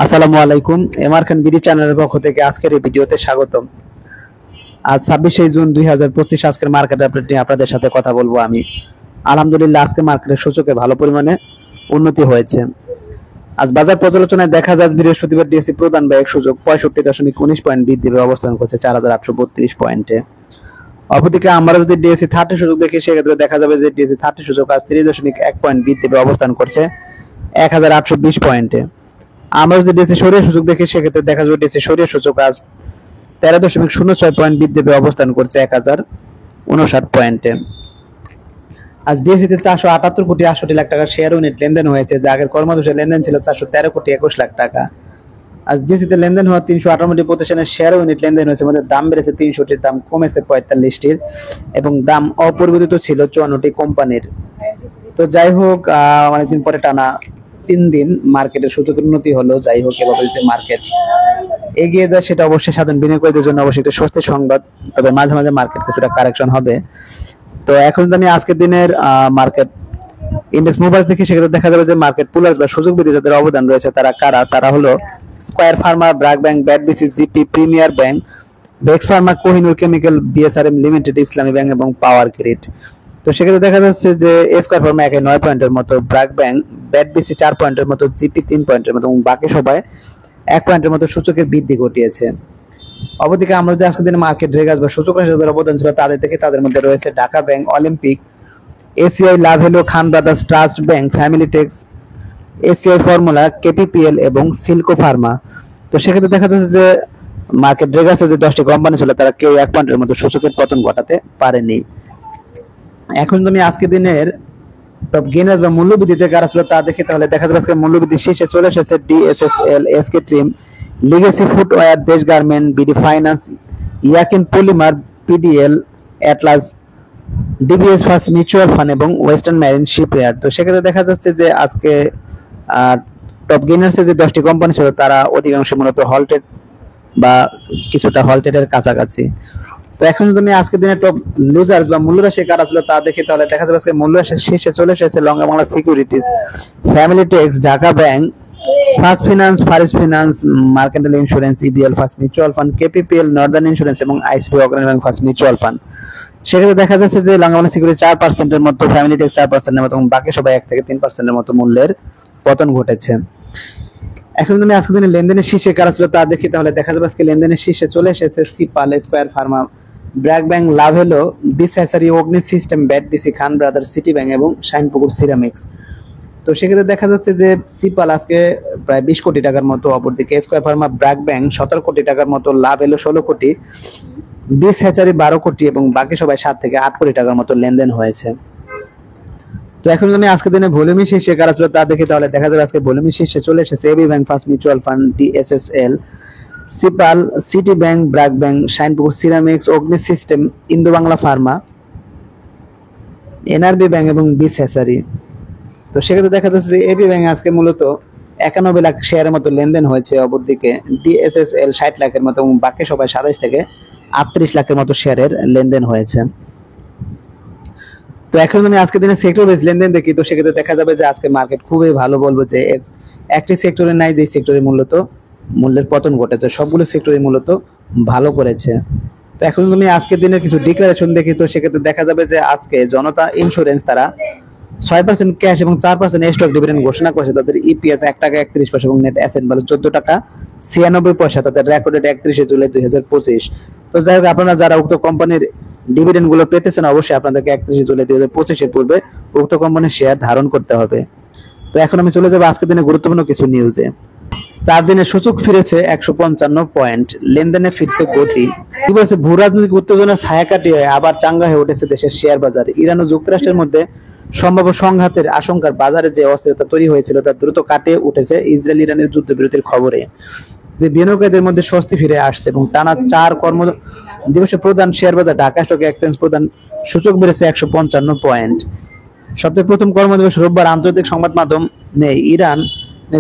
আসসালামু আলাইকুম। এমআর খান বিডি চ্যানেলের পক্ষ থেকে আজকের এই ভিডিওতে স্বাগতম। আজ 26শে জুন 2025 আজকের মার্কেট আপডেট নিয়ে আপনাদের সাথে কথা বলবো আমি। আলহামদুলিল্লাহ আজকে মার্কেটের সূচকে ভালো পরিমাণে উন্নতি হয়েছে। আজ বাজার পর্যালোচনায় দেখা যায় বৃহস্পতিবার ডিএসসি প্রধান ব্যয়ের সূচক 65.19 পয়েন্ট বৃদ্ধি পেয়ে অবস্থান করছে 4832 পয়েন্টে। অপরদিকে আমরা যদি ডিএসসি 30 সূচক দেখি সেক্ষেত্রে দেখা যাবে যে ডিএসসি 30 সূচক আজ 30.1 পয়েন্ট বৃদ্ধি পেয়ে অবস্থান করছে 1820 পয়েন্টে। আমরা যদি ডিএসসি সরিয়ে সূচক দেখি সেক্ষেত্রে দেখা যাবে ডিএসসি সরিয়ে সূচক আজ 13.06 পয়েন্ট বৃদ্ধি পেয়ে অবস্থান করছে 1059 পয়েন্টে। আজ ডিএসসি তে 478.68 লাখ টাকা শেয়ার ইউনিট লেনদেন হয়েছে, যা আগের কর্মদিবসে লেনদেন ছিল 413.21 লাখ টাকা। আজ ডিএসসি তে লেনদেন হওয়া 358টি প্রতিষ্ঠানের শেয়ার ইউনিট লেনদেন হয়েছে, মধ্যে দাম বেড়েছে 300টির, দাম কমেছে 45টির এবং দাম অপরিবর্তিত ছিল 54টি কোম্পানির। তো যাই হোক, অনেকদিন পরে টানা 3 দিন মার্কেটের সূচকের উন্নতি হলো। যাই হোক, এভাবে যদি মার্কেট এগিয়ে যায় সেটা অবশ্যই সাধারণ বিনিয়োগকারীদের জন্য অবশ্যই একটা স্বস্তির সংবাদ, তবে মাঝে মাঝে মার্কেট কিছুটা কারেকশন হবে। তো এখন যদি আমি আজকের দিনের মার্কেট ইন্ডেক্স মুভার্স দেখি সেক্ষেত্রে দেখা যাবে যে মার্কেট পুলার্স বা সুযোগ বৃদ্ধি যাদের অবদান রয়েছে তারা কারা, তারা হলো স্কয়ার ফার্মা, ব্র্যাক ব্যাংক, ব্যাডবিসি, জিপি, প্রিমিয়ার ব্যাংক, বেক্স pharma, Kohinoor chemical, BSRM limited, Islami bank এবং পাওয়ার গ্রিড। তো সেক্ষেত্রে দেখা যাচ্ছে যে স্কয়ার ফার্মা 9 পয়েন্টের মতো, ব্র্যাক ব্যাংক, ব্যাডবিসি 4 পয়েন্টের মতো, জিপি 3 পয়েন্টের মতো এবং বাকি সবাই 1 পয়েন্টের মতো সূচকের বৃদ্ধি ঘটিয়েছে। অপরদিকে আমরা যদি আজকের দিনে মার্কেট রেগাস বা সূচক রাশি যাদের অবদান ছিল তাদের থেকে তাদের মধ্যে রয়েছে Dhaka bank, Olympic, ACI, Lovello, Khan brothers, trust bank, family tex, ACI formula, KPPL এবং সিলকো ফার্মা। তো সেক্ষেত্রে দেখা যাচ্ছে যে মার্কেট রেগাসে যে 10টি কোম্পানি ছিল তারা কেউ 1 পয়েন্টের মতো সূচকের পতন ঘটাতে পারেনি। এখন তুমি আজকের দিনের টপ গেইনার্স বা মূল্যবৃদ্ধিতে কারা ছিল তা দেখি, তাহলে দেখা যাবে আজকে মূল্যবৃদ্ধি শীর্ষে চলে এসেছে DSSL, SK trim, legacy footwear, দেশ garment, BD finance, Yakin polymer, PDL, Atlas, DBS first mutual fund এবং ওয়েস্টার্ন ম্যারিন শিপইয়ার্ড। তো সেক্ষেত্রে দেখা যাচ্ছে যে আজকে টপ গেইনার্সে যে 10টি কোম্পানি ছিল তারা অধিকাংশ মূলত হল্টেড বা কিছুটা হল্টেডের কাছাকাছি। তো এখন যদি আমি আজকের দিনে টপ লুজার্স বা মূল্যরাশি কারা ছিল তা দেখি, তাহলে দেখা যাবে আজকে মূল্যরাশি শীর্ষে চলে এসেছে Lanka Bangla securities, family tex, Dhaka bank, first finance, ফারিস finance, mercantile insurance, EBL first mutual fund, KPPL, northern insurance এবং ICB Agrani bank first mutual fund. সেক্ষেত্রে দেখা যাচ্ছে যে লঙ্কা বাংলা সিকিউরিটি 4%-এর মতো, ফ্যামিলি টেক্স 4%-এর মতো এবং বাকি সবাই 1 থেকে 3%-এর মতো মূল্যের পতন ঘটেছে। এখন যদি আজকের দিনে লেনদেনের শীর্ষে কারা ছিল তা দেখি, তাহলে দেখা যাবে আজকে লেনদেনের শীর্ষে চলে এসেছে সিপাল, square Pharma, BRAC bank, Lovello, বিসহ্যাচারি, অগ্নি সিস্টেম, ব্যাডবিসি, খান ব্রাদার্স, সিটি ব্যাংক এবং শাইনপুকুর সিরামিক্স। তো সেক্ষেত্রে দেখা যাচ্ছে যে সিপাল আজকে প্রায় 20 কোটি টাকার মতো, অপরদিকে স্কয়ার ফার্মা, ব্র্যাক ব্যাংক 17 কোটি টাকার মতো, লাভেলো 16 কোটি, বিসহ্যাচারি 12 কোটি এবং বাকি সবাই 7 থেকে 8 কোটি টাকার মতো লেনদেন হয়েছে। তো এখন আমি আজকের দিনে ভলিউমি শীর্ষে কারা ছিল তা দেখি, তাহলে দেখা যাবে আজকে ভলিউমি শীর্ষে চলে এসেছে AB bank first mutual fund, DSSL, সিপাল, city bank, BRAC bank, Shinepukur ceramics, Agni system, Indo Bangla pharma, NRB bank এবং বিসহ্যাচারি। তো সেক্ষেত্রে দেখা যাচ্ছে যে এবি ব্যাংক আজকে মূলত 91 লাখ শেয়ারের মতো লেনদেন হয়েছে, অপরদিকে ডিএসএসএল 60 লাখের মতো এবং বাকি সবাই 27 থেকে 38 লাখের মতো শেয়ারের লেনদেন হয়েছে। তো এখন আমি আজকের দিনে সেক্টর বেস লেনদেন দেখি, তো সেক্ষেত্রে দেখা যাবে যে আজকে মার্কেট খুবই ভালো, বলবো যে একটি সেক্টরে নাই যে সেক্টরে মূলত মূল্যের পতন ঘটেছে, সবগুলো সেক্টরে মূলত ভালো করেছে। তো এখন তুমি আজকের দিনের কিছু ডিক্লারেশন দেখি, তো সেক্ষেত্রে দেখা যাবে যে আজকে জনতা ইন্স্যুরেন্স তারা 6% ক্যাশ এবং 4% স্টক ডিভিডেন্ড ঘোষণা করেছে। তাদের ইপিএস 1 টাকা 31 পয়সা এবং নেট অ্যাসেট ভ্যালু 14 টাকা 96 পয়সা, তাদের রেকর্ডেড 31 জুলাই 2025। তো যাই হোক, আপনারা যারা উক্ত কোম্পানির ডিভিডেন্ড গুলো পেতেছেন অবশ্যই আপনাদেরকে 31 জুলাই 2025 এর পূর্বে উক্ত কোম্পানির শেয়ার ধারণ করতে হবে। তো এখন আমি চলে যাবো আজকের দিনে গুরুত্বপূর্ণ কিছু নিউজে। 4 দিনের সূচক ফিরেছে 155 পয়েন্ট, লেনদেনে ফিরছে গতি। কি বলছে, ভূ রাজনৈতিক উত্তেজনার ছায়া কাটিয়ে আবার চাঙ্গা হয়ে উঠেছে দেশের শেয়ার বাজার। ইরান ও যুক্তরাষ্ট্রের মধ্যে সম্ভাব্য সংঘাতের আশঙ্কার বাজারে যে অস্থিরতা তৈরি হয়েছিল তা দ্রুত কাটিয়ে উঠেছে ইসরায়েল ইরানের যুদ্ধবিরতির খবরে। যে বিনিয়োগকারীদের মধ্যে স্বস্তি ফিরে আসছে এবং টানা 4 কর্ম দিবসে প্রধান শেয়ার বাজার ঢাকা স্টক এক্সচেঞ্জ প্রধান সূচক বেড়েছে 155 পয়েন্ট। সপ্তাহের প্রথম কর্মদিবস রোববার আন্তর্জাতিক সংবাদ মাধ্যম ইরান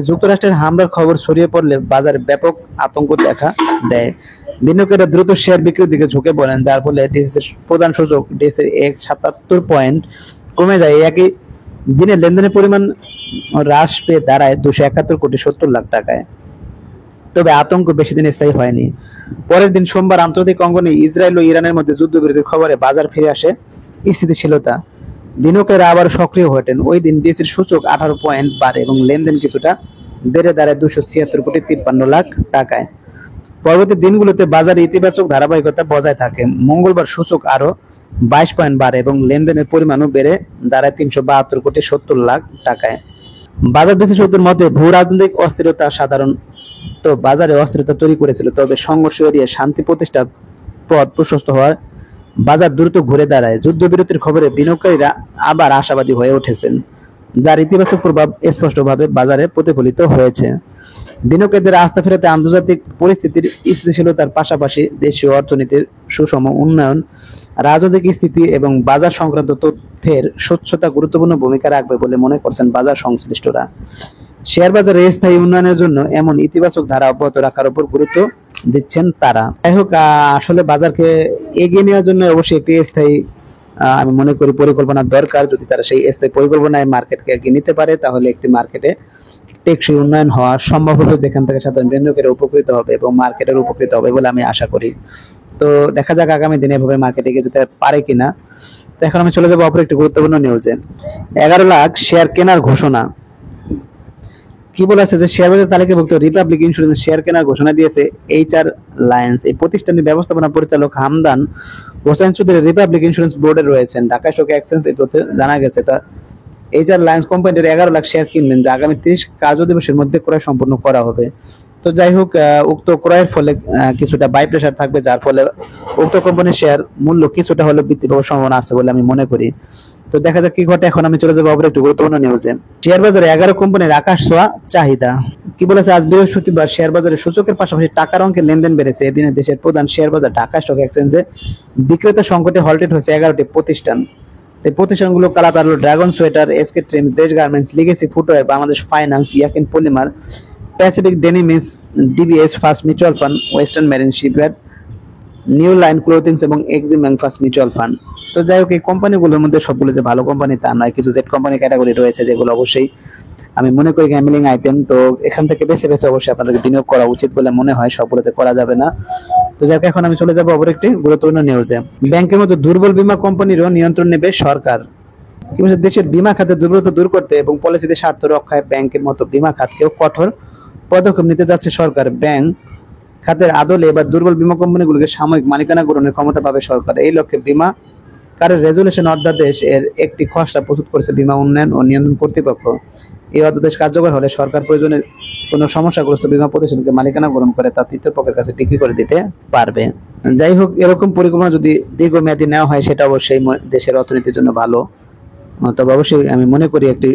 যুক্তরাষ্ট্রের হামলার খবর ছড়িয়ে পড়লে বাজারে ব্যাপক আতঙ্ক দেখা দেয়। বিনিয়োগকারীরা দ্রুত শেয়ার বিক্রির দিকে ঝুঁকে পড়েন, যার ফলে ডিএসসির প্রধান সূচক ডিএসসির 177 পয়েন্ট কমে যায়। একই দিনের লেনদেনের পরিমাণ হ্রাস পেয়ে দাঁড়ায় 271,70,00,000 টাকায়। তবে আতঙ্ক বেশি দিন স্থায়ী হয়নি। পরের দিন সোমবার আন্তর্জাতিক অঙ্গনে ইসরায়েল ও ইরানের মধ্যে যুদ্ধবিরতির খবরে বাজার ফিরে আসে স্থিতিশীলতা। বিনিয়োগকারীরা আবার সক্রিয় হয়ে ওঠেন। ওই দিন ডিএসইর সূচক 18 পয়েন্ট বাড়ে এবং লেনদেন কিছুটা বেড়ে দাঁড়ায় 276,53,00,000 টাকায়। পরবর্তী দিনগুলোতে বাজারে ইতিবাচক ধারাবাহিকতা বজায় থাকে। মঙ্গলবার সূচক আরো 22 পয়েন্ট বাড়ে এবং লেনদেনের পরিমাণও বেড়ে দাঁড়ায় 372,70,00,000 টাকায়। বাজার বিশ্লেষকদের মতে ভূ রাজনৈতিক অস্থিরতা সাধারণত বাজারে অস্থিরতা তৈরি করেছিল, তবে সংঘর্ষ এড়িয়ে শান্তি প্রতিষ্ঠার পথ প্রশস্ত হওয়ার বাজার দ্রুত ঘুরে দাঁড়ায়। যুদ্ধবিরতির খবরে বিনিয়োগকারীরা আবার আশাবাদী হয়ে উঠেছেন, যার ইতিবাচক প্রভাব স্পষ্টভাবে বাজারে প্রতিফলিত হয়েছে। বিনিয়োগকারীদের আস্থা ফেরাতে আন্তর্জাতিক পরিস্থিতির স্থিতিশীলতার পাশাপাশি দেশীয় অর্থনীতির সুষম উন্নয়ন, রাজনৈতিক স্থিতি এবং বাজার সংক্রান্ত তথ্যের স্বচ্ছতা গুরুত্বপূর্ণ ভূমিকা রাখবে বলে মনে করছেন বাজার সংশ্লিষ্টরা। শেয়ার বাজারে স্থায়ী উন্নয়নের জন্য এমন ইতিবাচক ধারা অব্যাহত রাখার উপর গুরুত্ব দিচ্ছেন তারা। যাই হোক, আসলে বাজারকে এগিয়ে নেওয়ার জন্য অবশ্যই একটি স্থায়ী আমি মনে করি পরিকল্পনার দরকার। যদি তারা সেই স্থায়ী পরিকল্পনায় মার্কেটকে এগিয়ে নিতে পারে, তাহলে একটি মার্কেটে টেকসই উন্নয়ন হওয়া সম্ভব হবে, যেখান থেকে সাধারণ বিনিয়োগকারীরা উপকৃত হবে এবং মার্কেটের উপকৃত হবে বলে আমি আশা করি। তো দেখা যাক আগামী দিনে এভাবে মার্কেটে এগিয়ে যেতে পারে কিনা। তো এখন আমি চলে যাবো অপর একটি গুরুত্বপূর্ণ নিউজে। 11 লাখ শেয়ার কেনার ঘোষণা। কি বলেছে যে শেয়ার বাজার তালিকাভুক্ত রিপাবলিক ইন্স্যুরেন্স শেয়ার কেনার ঘোষণা দিয়েছে এইচআর লায়েন্স। এই প্রতিষ্ঠানের ব্যবস্থাপনা পরিচালক হামদান হোসেন চৌধুরী রিপাবলিক ইন্স্যুরেন্স বোর্ডে রয়েছেন। ঢাকা স্টক এক্সচেঞ্জ এই তথ্য জানা গেছে। তা এইচআর লায়েন্স কোম্পানির 11 লাখ শেয়ার কিনবেন, যা আগামী 30 কার্য দিবসের মধ্যে ক্রয় সম্পন্ন করা হবে। তো যাই হোক, উক্ত ক্রয়ের ফলে কিছুটা বাই প্রেশার থাকবে, যার ফলে উক্ত কোম্পানির শেয়ার মূল্য কিছুটা হলেও বৃদ্ধি পাওয়ার সম্ভাবনা আছে বলে আমি মনে করি। তো দেখা যাক কি ঘটে। এখন আমি চলে যাবো অপর একটি গুরুত্বপূর্ণ নিউজে। শেয়ার বাজারে 11 কোম্পানির আকাশ ছোঁয়া চাহিদা। কি বলেছে আজ বৃহস্পতিবার শেয়ার বাজারে সূচকের পাশাপাশি টাকার অঙ্কে লেনদেন বেড়েছে। এদিনে দেশের প্রধান শেয়ার বাজার ঢাকা স্টক এক্সচেঞ্জে বিক্রেতা সংকটে হলটেড হয়েছে 11টি প্রতিষ্ঠান। এই প্রতিষ্ঠানগুলো কালাতার, dragon sweater, SK trims, Desh garments, legacy footwear, Bangladesh finance, Yakin polymer, pacific denims, DBS first mutual fund, western marine shipyard, new line clothings এবং Exim bank first mutual fund. তো যাই হোক, এই কোম্পানিগুলোর মধ্যে সবগুলো যে ভালো কোম্পানি তা নয়, কিছু জেড কোম্পানি ক্যাটাগরি রয়েছে যেগুলো অবশ্যই আমি মনে করি গ্যাম্বলিং আইটেম। তো এখান থেকে বেছে বেছে অবশ্যই আপনাদেরকে বিনিয়োগ করা উচিত বলে মনে হয়, সবগুলোতে করা যাবে না। তো যাক, এখন আমি চলে যাবো অপর একটি গুরুত্বপূর্ণ নিউজে। ব্যাংকের মতো দুর্বল বীমা কোম্পানিরও নিয়ন্ত্রণ নেবে সরকার। কি বলছে, দেশের বীমা খাতের দুর্বলতা দূর করতে এবং পলিসিতে স্বার্থ রক্ষায় ব্যাংকের মতো বীমা খাতকেও কঠোর পদক্ষেপ নিতে যাচ্ছে সরকার। ব্যাংক খাতের আদলে এবার দুর্বল বীমা কোম্পানিগুলোকে সাময়িক মালিকানা গ্রহণের ক্ষমতা পাবে সরকার। এই লক্ষ্যে বীমা কারের রেজুলেশন অধ্যাদেশ এর একটি খসড়া প্রস্তুত করেছে বীমা উন্নয়ন ও নিয়ন্ত্রণ কর্তৃপক্ষ। এই অধ্যাদেশ কার্যকর হলে সরকার প্রয়োজনে কোনো সমস্যাগ্রস্ত বীমা প্রতিষ্ঠানকে মালিকানা গ্রহণ করে তা তৃতীয় পক্ষের কাছে বিক্রি করে দিতে পারবে। যাই হোক, এরকম পরিকল্পনা যদি দীর্ঘমেয়াদী নেওয়া হয়, সেটা অবশ্যই দেশের অর্থনীতির জন্য ভালো। তবে অবশ্যই আমি মনে করি একটি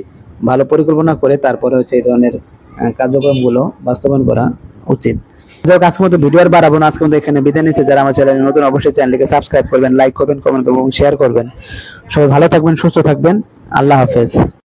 ভালো পরিকল্পনা করে তারপরে হচ্ছে এই ধরনের কার্যক্রমগুলো বাস্তবায়ন করা উচিত। যাই হোক, আজকের মতো ভিডিও আর বাড়াবো না, আজকের মতো এখানে বিদায় নিচ্ছে। যারা আমার চ্যানেলে নতুন অবশ্যই চ্যানেলকে সাবস্ক্রাইব করবেন, লাইক করবেন, কমেন্ট করবেন এবং শেয়ার করবেন। সবাই ভালো থাকবেন, সুস্থ থাকবেন। আল্লাহ হাফেজ।